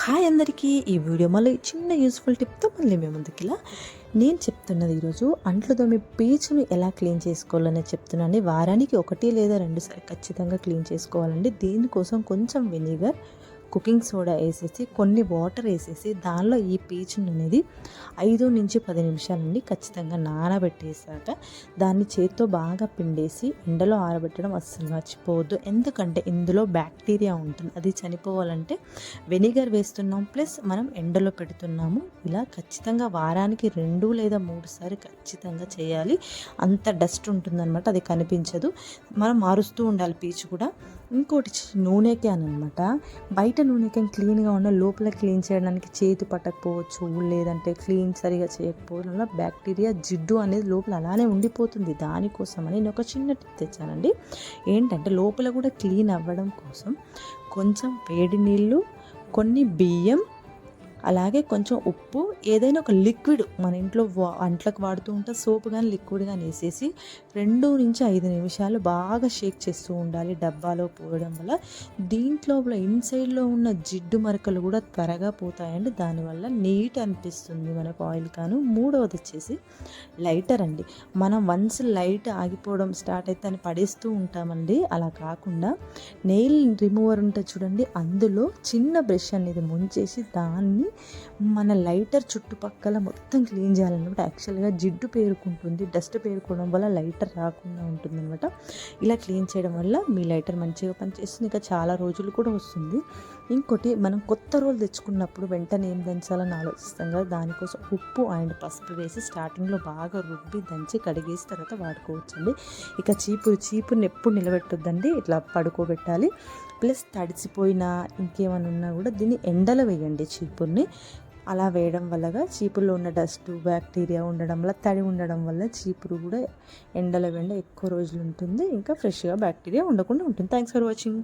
Hi అందరికీ. ఈ video మళ్ళీ చిన్న యూస్ఫుల్ టిప్తో మళ్ళీ మేము ముందుకిలా నేను చెప్తున్నది ఈరోజు అంట్లు తోమి పీచుని ఎలా క్లీన్ చేసుకోవాలని చెప్తున్నానండి. వారానికి 1 లేదా 2 సార్లు ఖచ్చితంగా క్లీన్ చేసుకోవాలండి. దీనికోసం కొంచెం వెనిగర్, కుకింగ్ సోడా వేసేసి కొన్ని వాటర్ వేసేసి దానిలో ఈ పీచుని అనేది 5 నుంచి 10 నిమిషాలండి ఖచ్చితంగా నానబెట్టేసాక దాన్ని చేత్తో బాగా పిండేసి ఎండలో ఆరబెట్టడం అస్సలు మర్చిపోవద్దు. ఎందుకంటే ఇందులో బ్యాక్టీరియా ఉంటుంది, అది చనిపోవాలంటే వెనిగర్ వేస్తున్నాం ప్లస్ మనం ఎండలో పెడుతున్నాము. ఇలా ఖచ్చితంగా వారానికి 2 లేదా 3 సార్లు ఖచ్చితంగా చేయాలి. అంత డస్ట్ ఉంటుందన్నమాట, అది కనిపించదు. మనం మారుస్తూ ఉండాలి పీచు కూడా. ఇంకోటి నూనె క్యాన్ అనమాట. బయట నూనె క్యాన్ క్లీన్గా ఉన్న లోపల క్లీన్ చేయడానికి చేతి పట్టకపోవచ్చు, లేదంటే క్లీన్ సరిగా చేయకపోవడం వల్ల బ్యాక్టీరియా జిడ్డు అనేది లోపల అలానే ఉండిపోతుంది. దానికోసమని నేను ఒక చిన్న టిప్ తెచ్చానండి. ఏంటంటే లోపల కూడా క్లీన్ అవ్వడం కోసం కొంచెం వేడి నీళ్ళు, కొన్ని బియ్యం, అలాగే కొంచెం ఉప్పు, ఏదైనా ఒక లిక్విడ్ మన ఇంట్లో అంట్లకు వాడుతూ ఉంటే సోపు కానీ లిక్విడ్ కానీ వేసేసి 2 నుంచి 5 నిమిషాలు బాగా షేక్ చేస్తూ ఉండాలి డబ్బాలో పోయడం వల్ల. దీంట్లో ఇన్సైడ్లో ఉన్న జిడ్డు మరకలు కూడా త్వరగా పోతాయండి. దానివల్ల నీట్ అనిపిస్తుంది మనకు ఆయిల్ కాను. మూడవది వచ్చేసి లైటర్ అండి. మనం వన్స్ లైట్ ఆగిపోవడం స్టార్ట్ అయితే అని పడేస్తూ ఉంటామండి. అలా కాకుండా నెయిల్ రిమూవర్ ఉంటుంది చూడండి, అందులో చిన్న బ్రష్ అనేది ముంచేసి దాన్ని మన లైటర్ చుట్టుపక్కల మొత్తం క్లీన్ చేయాలన్నమాట. యాక్చువల్గా జిడ్డు పేరుకుంటుంది, డస్ట్ పేరుకోవడం వల్ల లైటర్ రాకుండా ఉంటుందన్నమాట. ఇలా క్లీన్ చేయడం వల్ల మీ లైటర్ మంచిగా పనిచేస్తుంది, ఇంకా చాలా రోజులు కూడా వస్తుంది. ఇంకోటి, మనం కొత్త రోలు తెచ్చుకున్నప్పుడు వెంటనే ఏం దంచాలని ఆలోచిస్తాం కదా, దానికోసం ఉప్పు అండ్ పసుపు వేసి స్టార్టింగ్లో బాగా రుబ్బి దంచి కడిగేసి తర్వాత వాడుకోవచ్చండి. ఇక చీపుని ఎప్పుడు నిలబెట్టొద్దండి, ఇట్లా పడుకోబెట్టాలి. ప్లస్ తడిసిపోయినా ఇంకేమైనా ఉన్నా కూడా దీన్ని ఎండలో వేయండి చీపుర్ని. అలా వేయడం వల్ల చీపుర్లో ఉన్న డస్ట్, బ్యాక్టీరియా ఉండడం వల్ల, తడి ఉండడం వల్ల చీపురు కూడా ఎండలో ఎక్కువ రోజులు ఉంటుంది, ఇంకా ఫ్రెష్గా బ్యాక్టీరియా ఉండకుండా ఉంటుంది. Thanks for watching.